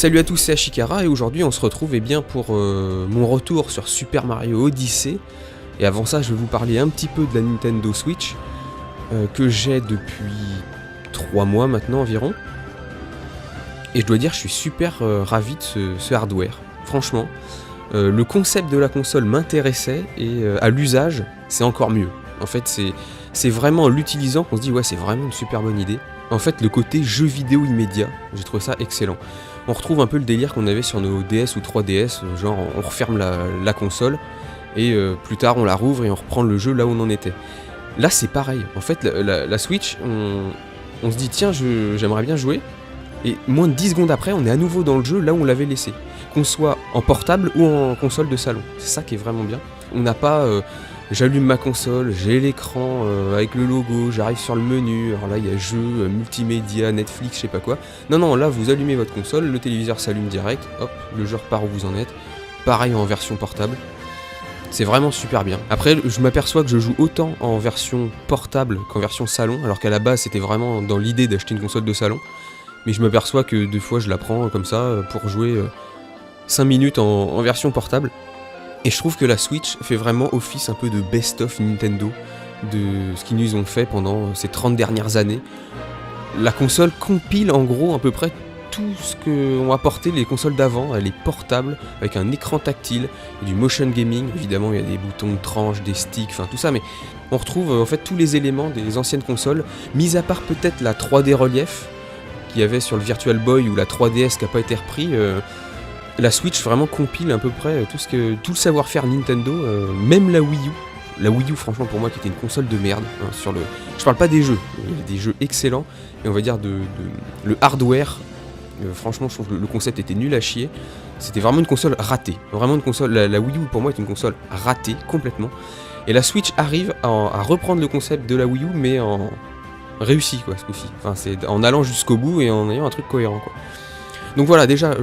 Salut à tous, c'est Ashikara et aujourd'hui on se retrouve pour mon retour sur Super Mario Odyssey. Et avant ça, je vais vous parler un petit peu de la Nintendo Switch que j'ai depuis 3 mois maintenant environ. Et je dois dire, je suis super ravi de ce hardware. Franchement, le concept de la console m'intéressait et à l'usage, c'est encore mieux. En fait, c'est vraiment en l'utilisant qu'on se dit ouais, c'est vraiment une super bonne idée. En fait, le côté jeu vidéo immédiat, j'ai trouvé ça excellent. On retrouve un peu le délire qu'on avait sur nos DS ou 3DS, genre on referme la console et plus tard on la rouvre et on reprend le jeu là où on en était. Là c'est pareil, en fait la Switch, on se dit tiens j'aimerais bien jouer, et moins de 10 secondes après on est à nouveau dans le jeu là où on l'avait laissé. Qu'on soit en portable ou en console de salon, c'est ça qui est vraiment bien. On n'a pas... j'allume ma console, j'ai l'écran avec le logo, j'arrive sur le menu, alors là il y a jeux, multimédia, Netflix, je sais pas quoi. Non, là vous allumez votre console, le téléviseur s'allume direct, hop, le jeu repart où vous en êtes. Pareil en version portable. C'est vraiment super bien. Après, je m'aperçois que je joue autant en version portable qu'en version salon, alors qu'à la base c'était vraiment dans l'idée d'acheter une console de salon. Mais je m'aperçois que des fois je la prends comme ça pour jouer 5 minutes en version portable. Et je trouve que la Switch fait vraiment office un peu de best-of Nintendo de ce qu'ils nous ont fait pendant ces 30 dernières années. La console compile en gros à peu près tout ce qu'ont apporté les consoles d'avant. Elle est portable, avec un écran tactile, du motion gaming, évidemment il y a des boutons de tranche, des sticks, enfin tout ça, mais on retrouve en fait tous les éléments des anciennes consoles, mis à part peut-être la 3D relief qu'il y avait sur le Virtual Boy ou la 3DS qui n'a pas été repris. La Switch vraiment compile à peu près tout le savoir-faire Nintendo, même la Wii U. La Wii U, franchement, pour moi, qui était une console de merde. Je parle pas des jeux, il y a des jeux excellents, et on va dire le hardware. Franchement, je trouve que le concept était nul à chier. C'était vraiment une console ratée. Vraiment une console. La Wii U, pour moi, est une console ratée complètement. Et la Switch arrive à reprendre le concept de la Wii U, mais en réussi, quoi, ce coup-ci. Enfin, c'est en allant jusqu'au bout et en ayant un truc cohérent, quoi. Donc voilà, déjà,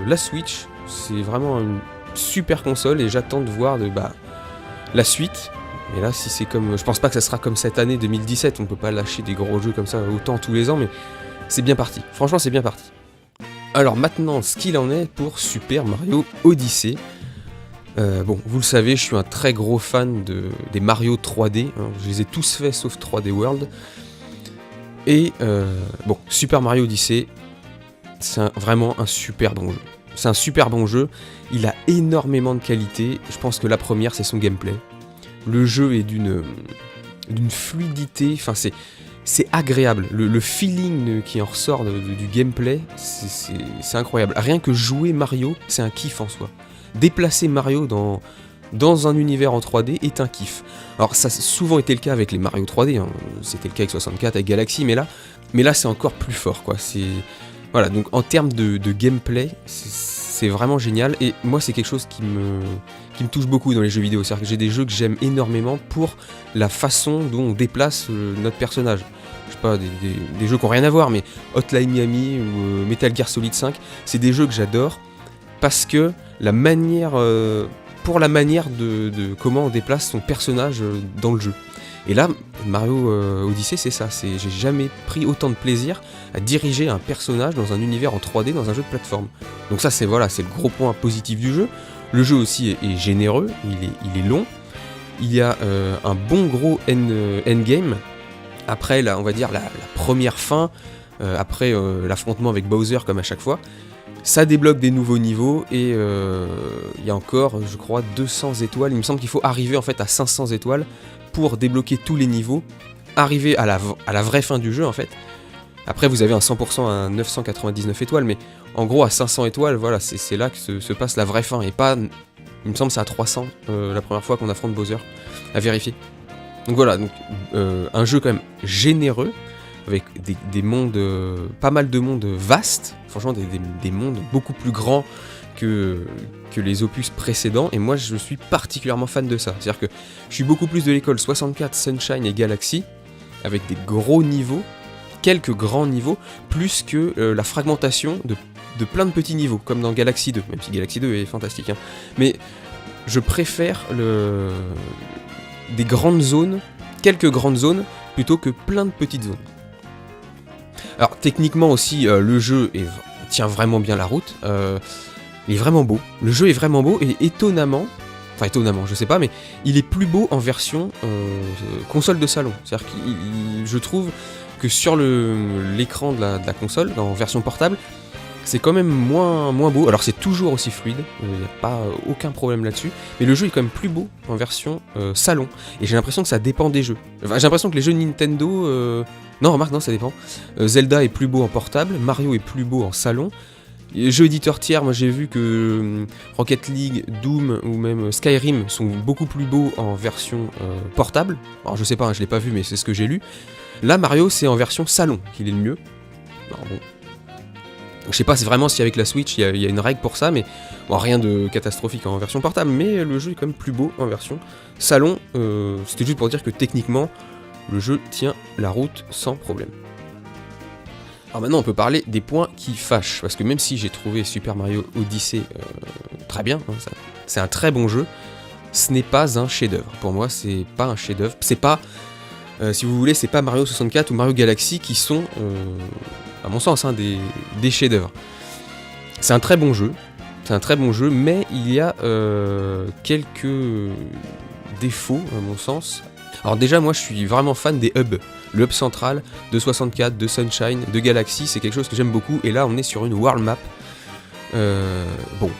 la Switch, c'est vraiment une super console et j'attends de voir la suite. Mais là, si c'est comme... Je pense pas que ça sera comme cette année 2017, on peut pas lâcher des gros jeux comme ça autant tous les ans, mais c'est bien parti. Franchement, c'est bien parti. Alors maintenant, ce qu'il en est pour Super Mario Odyssey. Bon, vous le savez, je suis un très gros fan des Mario 3D. Hein, je les ai tous faits sauf 3D World. Et bon, Super Mario Odyssey... C'est vraiment un super bon jeu. C'est un super bon jeu, il a énormément de qualité. Je pense que la première, c'est son gameplay. Le jeu est d'une fluidité, enfin c'est agréable. Le feeling qui en ressort du gameplay, c'est incroyable. Rien que jouer Mario, c'est un kiff en soi. Déplacer Mario dans un univers en 3D est un kiff. Alors ça a souvent été le cas avec les Mario 3D, hein. C'était le cas avec 64, avec Galaxy, mais là c'est encore plus fort, quoi. Voilà, donc en termes de gameplay, c'est vraiment génial, et moi c'est quelque chose qui me touche beaucoup dans les jeux vidéo, c'est-à-dire que j'ai des jeux que j'aime énormément pour la façon dont on déplace notre personnage. Je sais pas, des jeux qui n'ont rien à voir, mais Hotline Miami ou Metal Gear Solid 5, c'est des jeux que j'adore, parce que la manière de comment on déplace son personnage dans le jeu. Et là, Mario Odyssey, c'est ça, j'ai jamais pris autant de plaisir à diriger un personnage dans un univers en 3D dans un jeu de plateforme. Donc ça, c'est le gros point positif du jeu. Le jeu aussi est généreux, il est long. Il y a un bon gros endgame. Après, on va dire la première fin, après l'affrontement avec Bowser comme à chaque fois. Ça débloque des nouveaux niveaux et il y a encore, je crois, 200 étoiles. Il me semble qu'il faut arriver en fait à 500 étoiles pour débloquer tous les niveaux, arriver à la vraie fin du jeu en fait. Après vous avez un 100% à 999 étoiles, mais en gros à 500 étoiles, voilà, c'est là que se passe la vraie fin, et pas, il me semble c'est à 300 la première fois qu'on affronte Bowser, à vérifier. Donc voilà, un jeu quand même généreux, avec des mondes, pas mal de mondes vastes, franchement des mondes beaucoup plus grands que les opus précédents, et moi je suis particulièrement fan de ça. C'est-à-dire que je suis beaucoup plus de l'école 64, Sunshine et Galaxy, avec des gros niveaux, quelques grands niveaux, plus que la fragmentation de plein de petits niveaux, comme dans Galaxy 2, même si Galaxy 2 est fantastique. Hein. Mais je préfère des grandes zones, quelques grandes zones, plutôt que plein de petites zones. Alors techniquement aussi, le jeu est tient vraiment bien la route. Il est vraiment beau. Le jeu est vraiment beau et étonnamment, je sais pas, mais il est plus beau en version console de salon. C'est-à-dire que je trouve que sur l'écran de la console, en version portable, c'est quand même moins beau. Alors c'est toujours aussi fluide, il n'y a pas aucun problème là-dessus, mais le jeu est quand même plus beau en version salon. Et j'ai l'impression que ça dépend des jeux. Enfin, j'ai l'impression que les jeux de Nintendo... Non, remarque, non, ça dépend. Zelda est plus beau en portable, Mario est plus beau en salon. Les jeux éditeurs tiers, moi j'ai vu que Rocket League, Doom ou même Skyrim sont beaucoup plus beaux en version portable. Alors je sais pas, je l'ai pas vu, mais c'est ce que j'ai lu. Là, Mario, c'est en version salon qu'il est le mieux. Alors bon. Donc, je sais pas vraiment si avec la Switch il y a une règle pour ça, mais bon, rien de catastrophique en version portable, mais le jeu est quand même plus beau en version salon. C'était juste pour dire que techniquement, le jeu tient la route sans problème. Alors maintenant on peut parler des points qui fâchent, parce que même si j'ai trouvé Super Mario Odyssey très bien, hein, c'est un très bon jeu, ce n'est pas un chef-d'œuvre. Pour moi c'est pas un chef-d'œuvre, c'est pas, si vous voulez, c'est pas Mario 64 ou Mario Galaxy qui sont, à mon sens, hein, des chefs-d'œuvre. C'est un très bon jeu, mais il y a quelques défauts à mon sens. Alors déjà moi je suis vraiment fan des hubs. Le hub central de 64, de Sunshine, de Galaxy, c'est quelque chose que j'aime beaucoup. Et là on est sur une world map. Bon,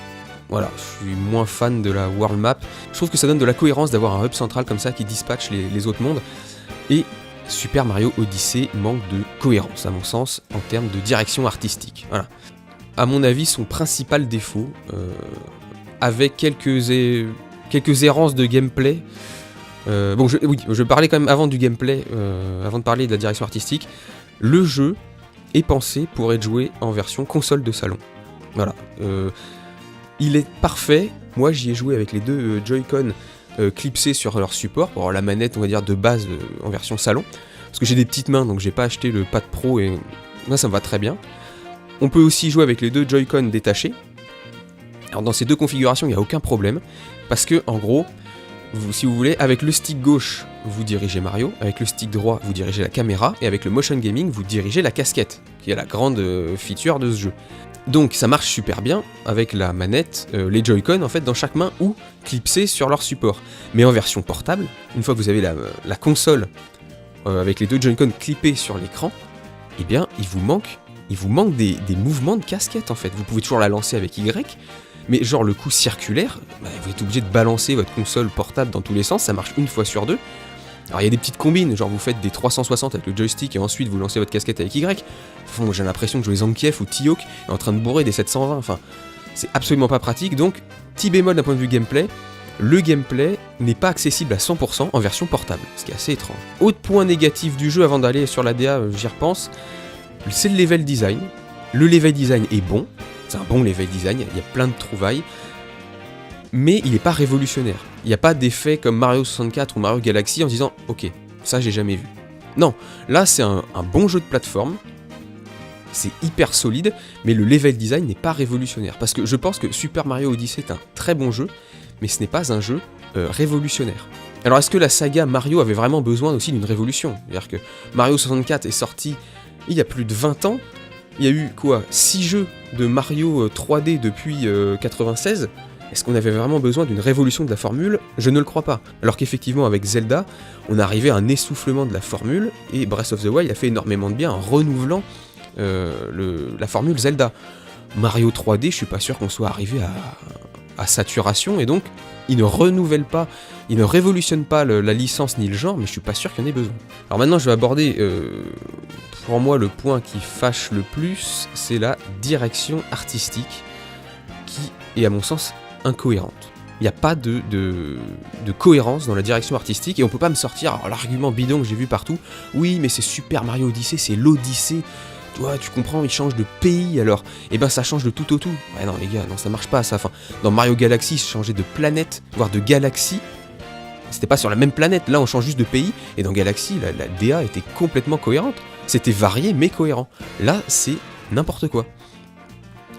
voilà, je suis moins fan de la world map. Je trouve que ça donne de la cohérence d'avoir un hub central comme ça qui dispatche les autres mondes. Et Super Mario Odyssey manque de cohérence à mon sens en termes de direction artistique. Voilà. À mon avis son principal défaut, avec quelques errances de gameplay. Bon, je parlais quand même avant du gameplay, avant de parler de la direction artistique. Le jeu est pensé pour être joué en version console de salon. Voilà. Il est parfait. Moi, j'y ai joué avec les deux Joy-Con clipsés sur leur support, pour avoir la manette, on va dire, de base en version salon. Parce que j'ai des petites mains, donc j'ai pas acheté le pad pro et moi, ça me va très bien. On peut aussi jouer avec les deux Joy-Con détachés. Alors, dans ces deux configurations, il n'y a aucun problème. Parce que, en gros, si vous voulez, avec le stick gauche, vous dirigez Mario, avec le stick droit, vous dirigez la caméra, et avec le motion gaming, vous dirigez la casquette, qui est la grande feature de ce jeu. Donc ça marche super bien avec la manette, les Joy-Con en fait dans chaque main ou clipsés sur leur support. Mais en version portable, une fois que vous avez la console avec les deux Joy-Con clippés sur l'écran, eh bien il vous manque des mouvements de casquette en fait. Vous pouvez toujours la lancer avec Y, mais genre le coup circulaire, vous êtes obligé de balancer votre console portable dans tous les sens, ça marche une fois sur deux. Alors il y a des petites combines, genre vous faites des 360 avec le joystick et ensuite vous lancez votre casquette avec Y. Enfin, moi j'ai l'impression de jouer Zangief ou T-Hawk et en train de bourrer des 720, enfin c'est absolument pas pratique. Donc petit bémol d'un point de vue gameplay, le gameplay n'est pas accessible à 100% en version portable, ce qui est assez étrange. Autre point négatif du jeu avant d'aller sur la DA, j'y repense, c'est le level design. Le level design est bon, c'est un bon level design, il y a plein de trouvailles, mais il n'est pas révolutionnaire. Il n'y a pas d'effet comme Mario 64 ou Mario Galaxy en disant « Ok, ça j'ai jamais vu ». Non, là c'est un bon jeu de plateforme, c'est hyper solide, mais le level design n'est pas révolutionnaire. Parce que je pense que Super Mario Odyssey est un très bon jeu, mais ce n'est pas un jeu révolutionnaire. Alors est-ce que la saga Mario avait vraiment besoin aussi d'une révolution ? C'est-à-dire que Mario 64 est sorti il y a plus de 20 ans, il y a eu quoi, 6 jeux de Mario 3D depuis 96. Est-ce qu'on avait vraiment besoin d'une révolution de la formule ? Je ne le crois pas. Alors qu'effectivement avec Zelda, on est arrivé à un essoufflement de la formule, et Breath of the Wild a fait énormément de bien en renouvelant la formule Zelda. Mario 3D, je suis pas sûr qu'on soit arrivé à saturation, et donc il ne renouvelle pas, il ne révolutionne pas la licence ni le genre, mais je suis pas sûr qu'il y en ait besoin. Alors maintenant je vais aborder, pour moi le point qui fâche le plus, c'est la direction artistique, qui est à mon sens incohérente. Il n'y a pas de cohérence dans la direction artistique, et on peut pas me sortir l'argument bidon que j'ai vu partout, oui mais c'est Super Mario Odyssey, c'est l'Odyssée, tu comprends, il change de pays alors, et ben ça change de tout au tout. Ouais non les gars, non ça marche pas ça, enfin, dans Mario Galaxy, changer de planète, voire de galaxie, c'était pas sur la même planète, là on change juste de pays, et dans Galaxy, la DA était complètement cohérente, c'était varié mais cohérent. Là c'est n'importe quoi.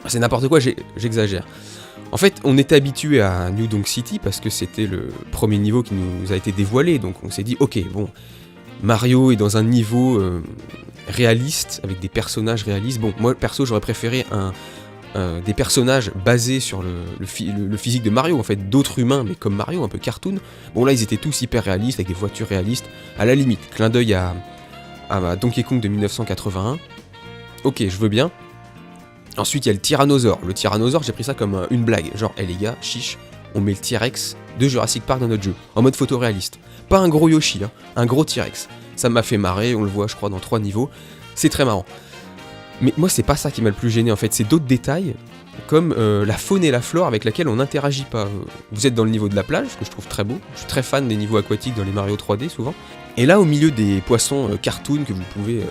C'est n'importe quoi, j'exagère. En fait, on était habitué à New Donk City parce que c'était le premier niveau qui nous a été dévoilé, donc on s'est dit, ok, bon, Mario est dans un niveau réaliste, avec des personnages réalistes. Bon, moi perso j'aurais préféré des personnages basés sur le physique de Mario, en fait, d'autres humains, mais comme Mario, un peu cartoon. Bon là ils étaient tous hyper réalistes, avec des voitures réalistes, à la limite, clin d'œil à Donkey Kong de 1981. Ok, je veux bien. Ensuite il y a le Tyrannosaure. Le Tyrannosaure, j'ai pris ça comme une blague, genre, les gars, chiche, on met le T-Rex de Jurassic Park dans notre jeu, en mode photoréaliste. Pas un gros Yoshi, hein, un gros T-Rex. Ça m'a fait marrer, on le voit je crois dans 3 niveaux, c'est très marrant. Mais moi c'est pas ça qui m'a le plus gêné en fait, c'est d'autres détails, comme la faune et la flore avec laquelle on n'interagit pas. Vous êtes dans le niveau de la plage, que je trouve très beau, je suis très fan des niveaux aquatiques dans les Mario 3D souvent. Et là au milieu des poissons cartoon que vous pouvez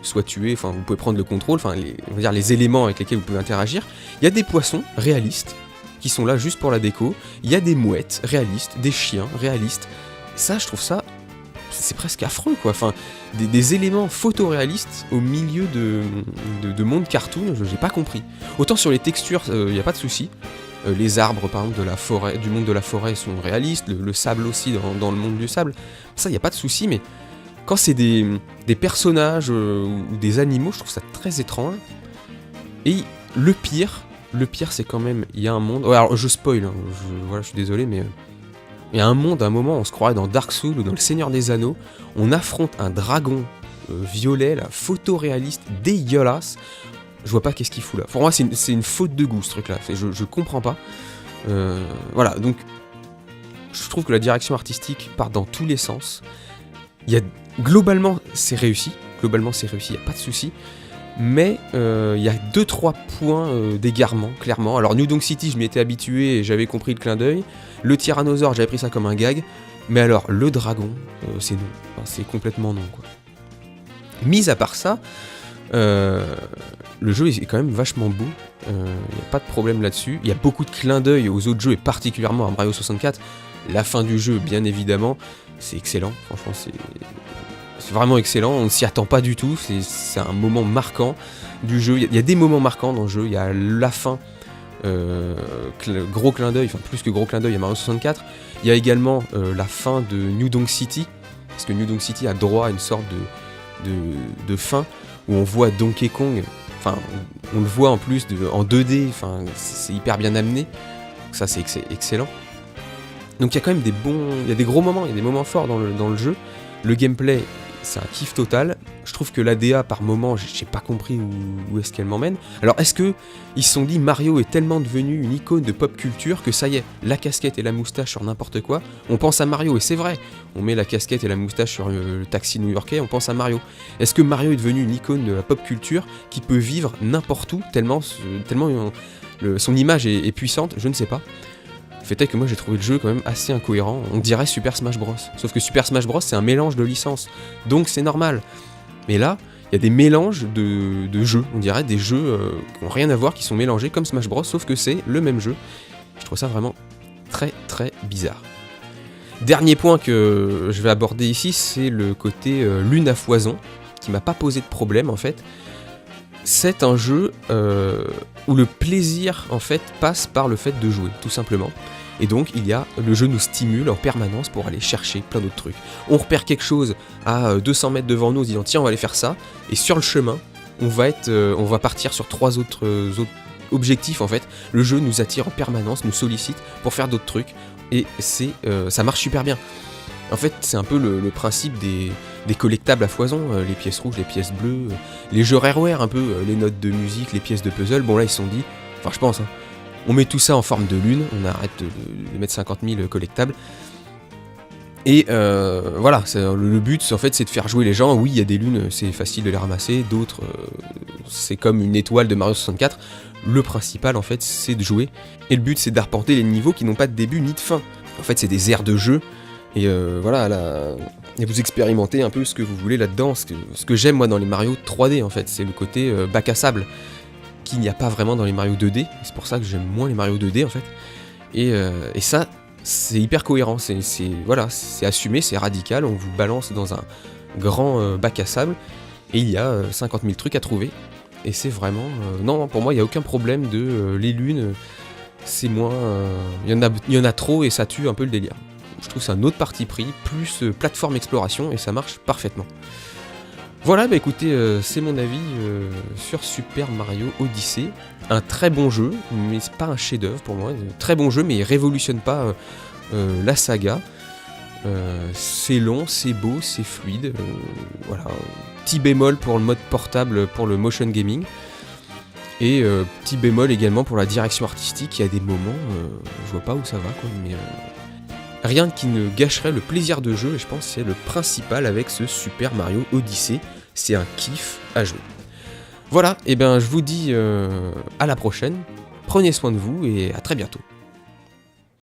soit tuer, enfin vous pouvez prendre le contrôle, enfin on va dire les éléments avec lesquels vous pouvez interagir, il y a des poissons réalistes, qui sont là juste pour la déco, il y a des mouettes réalistes, des chiens réalistes, ça je trouve ça, c'est presque affreux quoi, enfin des éléments photoréalistes au milieu de monde cartoon, j'ai pas compris. Autant sur les textures, il n'y a pas de souci, les arbres par exemple de la forêt, du monde de la forêt sont réalistes, le sable aussi dans le monde du sable, ça il n'y a pas de souci, mais quand c'est des personnages ou des animaux, je trouve ça très étrange. Et le pire c'est quand même, il y a un monde, ouais, alors je spoil, hein, voilà, je suis désolé, mais il y a un monde, à un moment, on se croirait dans Dark Souls ou dans le Seigneur des Anneaux, on affronte un dragon violet, là, photoréaliste, dégueulasse. Je vois pas qu'est-ce qu'il fout là. Pour moi, c'est une faute de goût ce truc-là. Je comprends pas. Voilà, donc je trouve que la direction artistique part dans tous les sens. Globalement, c'est réussi. Il n'y a pas de souci. Mais il y a 2-3 points d'égarement, clairement. Alors New Donk City, je m'y étais habitué et j'avais compris le clin d'œil. Le Tyrannosaure, j'avais pris ça comme un gag. Mais alors, le dragon, c'est non. Enfin, c'est complètement non, quoi. Mis à part ça, le jeu est quand même vachement beau. Il n'y a pas de problème là-dessus. Il y a beaucoup de clins d'œil aux autres jeux et particulièrement à Mario 64. La fin du jeu, bien évidemment, c'est excellent. Franchement, c'est vraiment excellent, on ne s'y attend pas du tout, c'est un moment marquant du jeu, il y a des moments marquants dans le jeu, il y a la fin, gros clin d'œil, enfin plus que gros clin d'œil à Mario 64, il y a également la fin de New Donk City, parce que New Donk City a droit à une sorte de fin, où on voit Donkey Kong, enfin on le voit en plus en 2D, enfin c'est hyper bien amené, donc ça c'est excellent. Donc il y a quand même il y a des gros moments, il y a des moments forts dans le jeu, le gameplay, c'est un kiff total. Je trouve que l'ADA par moment, j'ai pas compris où est-ce qu'elle m'emmène. Alors est-ce que ils se sont dit Mario est tellement devenu une icône de pop culture que ça y est, la casquette et la moustache sur n'importe quoi, on pense à Mario, et c'est vrai, on met la casquette et la moustache sur le taxi new-yorkais, on pense à Mario. Est-ce que Mario est devenu une icône de la pop culture qui peut vivre n'importe où, tellement son image est puissante? Je ne sais pas. Le fait est que moi j'ai trouvé le jeu quand même assez incohérent, on dirait Super Smash Bros. Sauf que Super Smash Bros c'est un mélange de licences, donc c'est normal. Mais là, il y a des mélanges de jeux, on dirait des jeux qui n'ont rien à voir, qui sont mélangés comme Smash Bros, sauf que c'est le même jeu. Je trouve ça vraiment très très bizarre. Dernier point que je vais aborder ici, c'est le côté lune à foison, qui m'a pas posé de problème en fait. C'est un jeu où le plaisir en fait passe par le fait de jouer, tout simplement. Et donc le jeu nous stimule en permanence pour aller chercher plein d'autres trucs. On repère quelque chose à 200 mètres devant nous en disant tiens on va aller faire ça, et sur le chemin on va partir sur 3 autres objectifs en fait. Le jeu nous attire en permanence, nous sollicite pour faire d'autres trucs, et ça marche super bien. En fait, c'est un peu le principe des collectables à foison, les pièces rouges, les pièces bleues, les jeux Rareware un peu, les notes de musique, les pièces de puzzle. Bon là, ils se sont dit, enfin je pense, hein, on met tout ça en forme de lune, on arrête de mettre 50 000 collectables. Et voilà, le but en fait c'est de faire jouer les gens. Oui, il y a des lunes, c'est facile de les ramasser, d'autres c'est comme une étoile de Mario 64. Le principal en fait c'est de jouer, et le but c'est d'arpenter les niveaux qui n'ont pas de début ni de fin. En fait c'est des aires de jeu. Et voilà, et vous expérimentez un peu ce que vous voulez là-dedans. Ce que j'aime moi dans les Mario 3D en fait, c'est le côté bac à sable qu'il n'y a pas vraiment dans les Mario 2D. C'est pour ça que j'aime moins les Mario 2D en fait. Et ça, c'est hyper cohérent. C'est assumé, c'est radical. On vous balance dans un grand bac à sable et il y a 50 000 trucs à trouver. Et c'est vraiment... non, pour moi, il n'y a aucun problème les lunes. C'est moins... Il y en a trop et ça tue un peu le délire. Je trouve que c'est un autre parti pris, plus plateforme exploration, et ça marche parfaitement. Voilà, bah écoutez, c'est mon avis sur Super Mario Odyssey. Un très bon jeu, mais c'est pas un chef-d'œuvre pour moi. Très bon jeu, mais il révolutionne pas la saga. C'est long, c'est beau, c'est fluide. Voilà. Petit bémol pour le mode portable, pour le motion gaming. Et petit bémol également pour la direction artistique. Il y a des moments, je vois pas où ça va, quoi, mais rien qui ne gâcherait le plaisir de jeu. Et je pense que c'est le principal avec ce Super Mario Odyssey. C'est un kiff à jouer. Voilà, et bien je vous dis à la prochaine. Prenez soin de vous et à très bientôt.